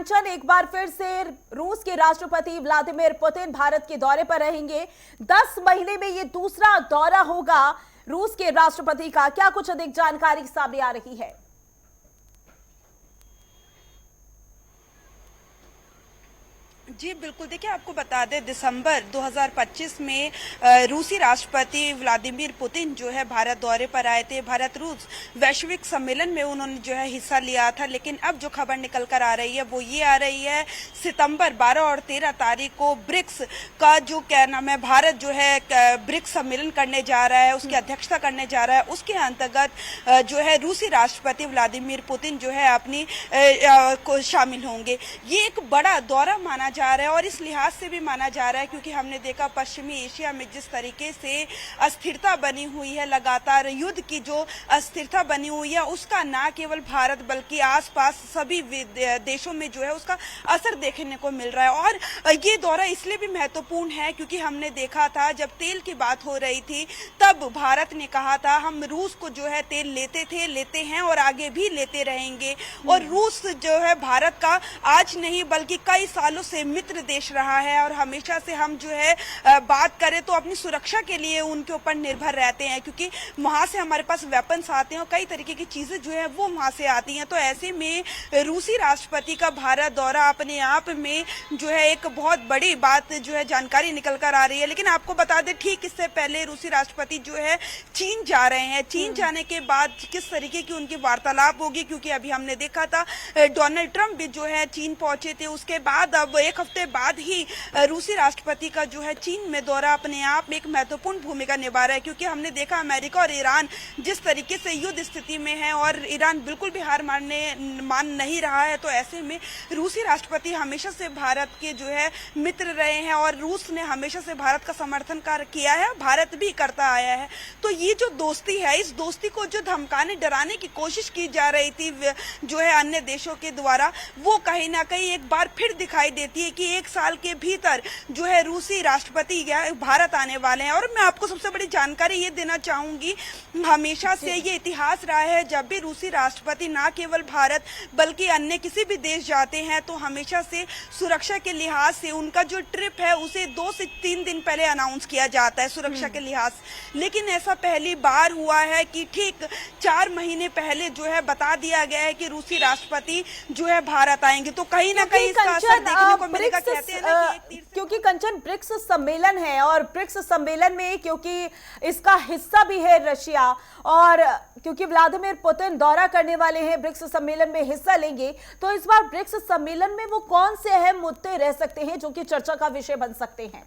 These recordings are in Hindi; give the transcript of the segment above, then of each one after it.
एक बार फिर से रूस के राष्ट्रपति व्लादिमीर पुतिन भारत के दौरे पर रहेंगे। 10 महीने में ये दूसरा दौरा होगा रूस के राष्ट्रपति का। क्या कुछ अधिक जानकारी सामने आ रही है? जी बिल्कुल, देखिए आपको बता दें दिसंबर 2025 में रूसी राष्ट्रपति व्लादिमीर पुतिन जो है भारत दौरे पर आए थे। भारत रूस वैश्विक सम्मेलन में उन्होंने जो है हिस्सा लिया था। लेकिन अब जो खबर निकल कर आ रही है वो ये आ रही है, सितंबर 12 और 13 तारीख को ब्रिक्स का जो क्या नाम है, भारत जो है ब्रिक्स सम्मेलन करने जा रहा है, उसकी अध्यक्षता करने जा रहा है। उसके अंतर्गत जो है रूसी राष्ट्रपति व्लादिमीर पुतिन जो है अपनी को शामिल होंगे। ये एक बड़ा दौरा माना जा रहा है और इस लिहाज से भी माना जा रहा है क्योंकि हमने देखा पश्चिमी एशिया में जिस तरीके से अस्थिरता बनी हुई है, लगातार युद्ध की जो अस्थिरता बनी हुई है, उसका न केवल भारत बल्कि आसपास सभी देशों में जो है उसका असर देखने को मिल रहा है। और ये दौरा इसलिए भी महत्वपूर्ण है क्योंकि हमने देखा था जब तेल की बात हो रही थी तब भारत ने कहा था हम रूस को जो है तेल लेते हैं और आगे भी लेते रहेंगे। और रूस जो है भारत का आज नहीं बल्कि कई सालों से मित्र देश रहा है और हमेशा से हम जो है बात करें तो अपनी सुरक्षा के लिए उनके ऊपर निर्भर रहते हैं क्योंकि वहां से हमारे पास वेपन्स आते हैं और कई तरीके की चीजें जो है वो वहां से आती हैं। तो ऐसे में रूसी राष्ट्रपति का भारत दौरा अपने आप में जो है एक बहुत बड़ी बात जो है जानकारी निकल कर आ रही है। लेकिन आपको बता दें ठीक इससे पहले रूसी राष्ट्रपति जो है चीन जा रहे हैं। चीन जाने के बाद किस तरीके की उनकी वार्तालाप होगी, क्योंकि अभी हमने देखा था डोनाल्ड ट्रंप भी जो है चीन पहुंचे थे। उसके बाद अब एक हफ्ते बाद ही रूसी राष्ट्रपति का जो है चीन में दौरा अपने आप में एक महत्वपूर्ण भूमिका निभा रहा है क्योंकि हमने देखा अमेरिका और ईरान जिस तरीके से युद्ध स्थिति में है और ईरान बिल्कुल भी हार मान नहीं रहा है। तो ऐसे में रूसी राष्ट्रपति हमेशा से भारत के जो है मित्र रहे हैं और रूस ने हमेशा से भारत का समर्थन किया है, भारत भी करता आया है। तो ये जो दोस्ती है, इस दोस्ती को जो धमकाने डराने की कोशिश की जा रही थी जो है अन्य देशों के द्वारा, वो कहीं ना कहीं एक बार फिर दिखाई देती है कि एक साल के भीतर जो है रूसी राष्ट्रपति भारत आने वाले हैं। और मैं आपको सबसे बड़ी जानकारी ये देना चाहूंगी, हमेशा से ये इतिहास रहा है जब भी रूसी राष्ट्रपति ना केवल भारत बल्कि अन्य किसी भी देश जाते हैं तो हमेशा से सुरक्षा के लिहाज से उनका जो ट्रिप है उसे 2 से 3 दिन पहले अनाउंस किया जाता है सुरक्षा के लिहाज। लेकिन ऐसा पहली बार हुआ है कि ठीक 4 महीने पहले जो है बता दिया गया है कि रूसी राष्ट्रपति जो है भारत आएंगे। तो कहीं ना कहीं इसका असर देखने को मिलेगा। कहते हैं ना कि क्योंकि कंचन ब्रिक्स सम्मेलन है और ब्रिक्स सम्मेलन में क्योंकि इसका हिस्सा भी है रशिया और क्योंकि व्लादिमीर पुतिन दौरा करने वाले हैं, ब्रिक्स सम्मेलन में हिस्सा लेंगे, तो इस बार ब्रिक्स सम्मेलन में वो कौन से अहम मुद्दे रह सकते हैं जो कि चर्चा का विषय बन सकते हैं?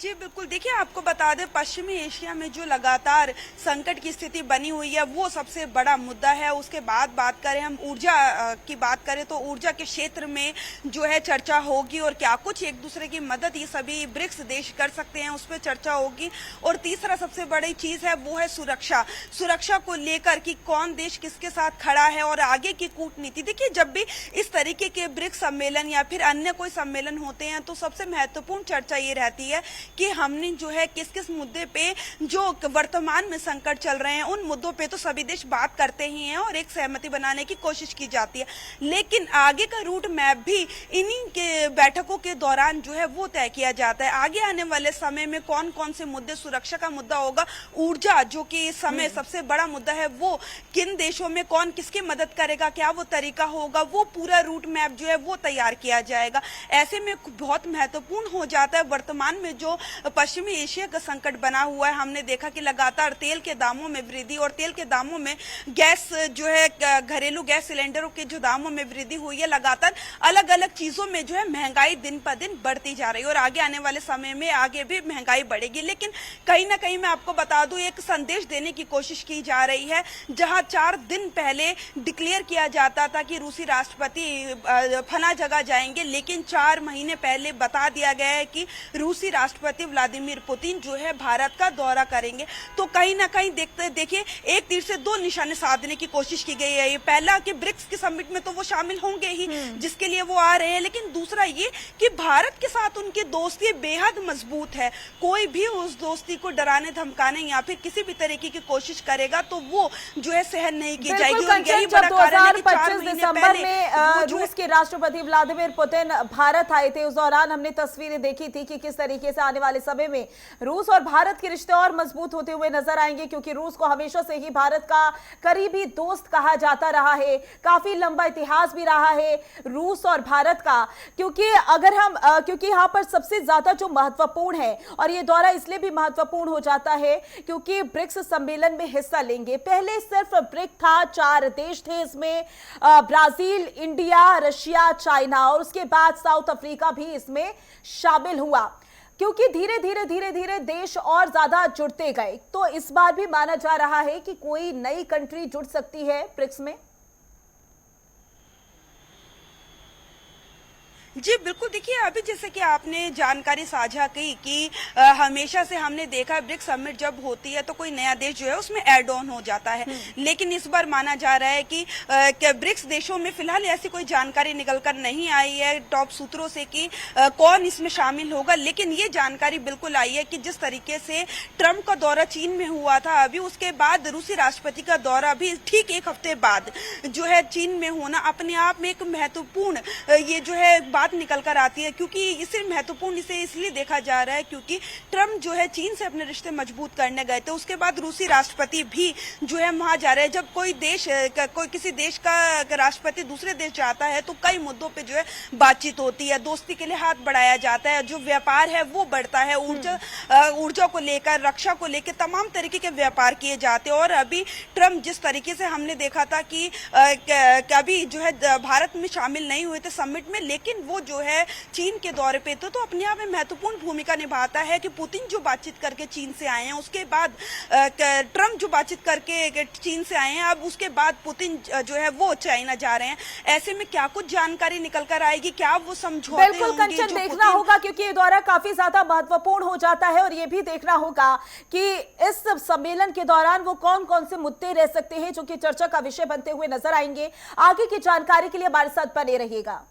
जी बिल्कुल, देखिए आपको बता दें पश्चिमी एशिया में जो लगातार संकट की स्थिति बनी हुई है वो सबसे बड़ा मुद्दा है। उसके बाद बात करें हम ऊर्जा की बात करें तो ऊर्जा के क्षेत्र में जो है चर्चा होगी और क्या कुछ एक दूसरे की मदद ये सभी ब्रिक्स देश कर सकते हैं उस पर चर्चा होगी। और तीसरा सबसे बड़ी चीज है वो है सुरक्षा को लेकर कि कौन देश किसके साथ खड़ा है और आगे की कूटनीति। देखिए जब भी इस तरीके के ब्रिक्स सम्मेलन या फिर अन्य कोई सम्मेलन होते हैं तो सबसे महत्वपूर्ण चर्चा ये रहती है कि हमने जो है किस किस मुद्दे पे जो वर्तमान में संकट चल रहे हैं उन मुद्दों पे तो सभी देश बात करते ही हैं और एक सहमति बनाने की कोशिश की जाती है। लेकिन आगे का रूट मैप भी इन्हीं के बैठकों के दौरान जो है वो तय किया जाता है। आगे आने वाले समय में कौन कौन से मुद्दे, सुरक्षा का मुद्दा होगा, ऊर्जा जो कि इस समय सबसे बड़ा मुद्दा है, वो किन देशों में कौन किसकी मदद करेगा, क्या वो तरीका होगा, वो पूरा रूट मैप जो है वो तैयार किया जाएगा। ऐसे में बहुत महत्वपूर्ण हो जाता है वर्तमान में जो पश्चिमी एशिया का संकट बना हुआ है। हमने देखा कि लगातार तेल के दामों में वृद्धि और तेल के दामों में गैस जो है घरेलू गैस सिलेंडरों के जो दामों में वृद्धि हुई है, लगातार अलग अलग चीजों में जो है महंगाई दिन पर दिन बढ़ती जा रही है और आगे आने वाले समय में आगे भी महंगाई बढ़ेगी। लेकिन कहीं ना कहीं मैं आपको बता दूं एक संदेश देने की कोशिश की जा रही है, जहां 4 दिन पहले डिक्लेयर किया जाता था कि रूसी राष्ट्रपति फला जगह जाएंगे, लेकिन 4 महीने पहले बता दिया गया है कि रूसी राष्ट्रपति राष्ट्रपति व्लादिमीर पुतिन जो है भारत का दौरा करेंगे, तो कहीं ना कहीं देखिए एक तीर से दो निशाने साधने की कोशिश की गई है। ये पहला कि ब्रिक्स के समिट में तो वो शामिल होंगे ही, जिसके लिए वो आ रहे हैं, लेकिन दूसरा ये कि भारत के साथ उनकी दोस्ती बेहद मजबूत है। कोई भी उस दोस्ती को डराने धमकाने या फिर किसी भी तरीके की कोशिश करेगा तो वो जो है सहन नहीं की जाएगी। और यही बड़ा कारण है कि 4 महीने 2025 पहले में रूस के राष्ट्रपति व्लादिमीर पुतिन भारत आए थे। उस दौरान हमने तस्वीरें देखी थी कि किस तरीके से आने वाले समय में रूस और भारत के रिश्ते और मजबूत होते हुए नजर आएंगे, क्योंकि रूस को हमेशा से ही भारत का करीबी दोस्त कहा जाता रहा है। काफी लंबा इतिहास भी रहा है रूस और भारत का, क्योंकि अगर हम क्योंकि यहाँ पर सबसे ज्यादा जो महत्वपूर्ण है, और ये दौरा इसलिए भी महत्वपूर्ण हो जाता है क्योंकि ब्रिक्स सम्मेलन में हिस्सा लेंगे। पहले सिर्फ ब्रिक था, 4 देश थे इसमें, ब्राजील, इंडिया, रशिया, चाइना, और उसके बाद साउथ अफ्रीका भी इसमें शामिल हुआ। क्योंकि धीरे धीरे देश और ज्यादा जुड़ते गए, तो इस बार भी माना जा रहा है कि कोई नई कंट्री जुड़ सकती है ब्रिक्स में। जी बिल्कुल, देखिए अभी जैसे कि आपने जानकारी साझा की कि हमेशा से हमने देखा ब्रिक्स समिट जब होती है तो कोई नया देश जो है उसमें ऐड ऑन हो जाता है, लेकिन इस बार माना जा रहा है कि ब्रिक्स देशों में फिलहाल ऐसी कोई जानकारी निकलकर नहीं आई है टॉप सूत्रों से कि कौन इसमें शामिल होगा। लेकिन ये जानकारी बिल्कुल आई है कि जिस तरीके से ट्रंप का दौरा चीन में हुआ था, अभी उसके बाद रूसी राष्ट्रपति का दौरा भी ठीक 1 हफ्ते बाद जो है चीन में होना अपने आप में एक महत्वपूर्ण ये जो है निकल कर आती है। क्योंकि इसे महत्वपूर्ण इसे इसलिए देखा जा रहा है क्योंकि ट्रंप जो है चीन से अपने रिश्ते मजबूत करने गए थे, उसके बाद रूसी राष्ट्रपति भी जो है वहां जा रहे हैं। जब कोई देश कोई किसी देश का राष्ट्रपति दूसरे देश जाता है तो कई मुद्दों पे जो है बातचीत होती है, दोस्ती के लिए हाथ बढ़ाया जाता है, जो व्यापार है वो बढ़ता है, ऊर्जा को लेकर, रक्षा को लेकर तमाम तरीके के व्यापार किए जाते हैं। और अभी ट्रंप जिस तरीके से हमने देखा था कि अभी जो है भारत में शामिल नहीं हुए थे समिट में, लेकिन वो जो है चीन के दौरे पे तो अपने आप में महत्वपूर्ण भूमिका निभाता है कि पुतिन जो बातचीत करके चीन से आए हैं, उसके बाद ट्रंप जो बातचीत करके चीन से आए हैं, अब उसके बाद पुतिन जो है वो चाइना जा रहे हैं। ऐसे में क्या कुछ जानकारी निकल कर आएगी, क्या वो समझौते बिल्कुल कंचन देखना होगा, क्योंकि ये दौरा काफी ज्यादा महत्वपूर्ण हो जाता है। और ये भी देखना होगा कि इस सम्मेलन के दौरान वो कौन कौन से मुद्दे रह सकते हैं जो कि चर्चा का विषय बनते हुए नजर आएंगे। आगे की जानकारी के लिए हमारे साथ बने रहिएगा।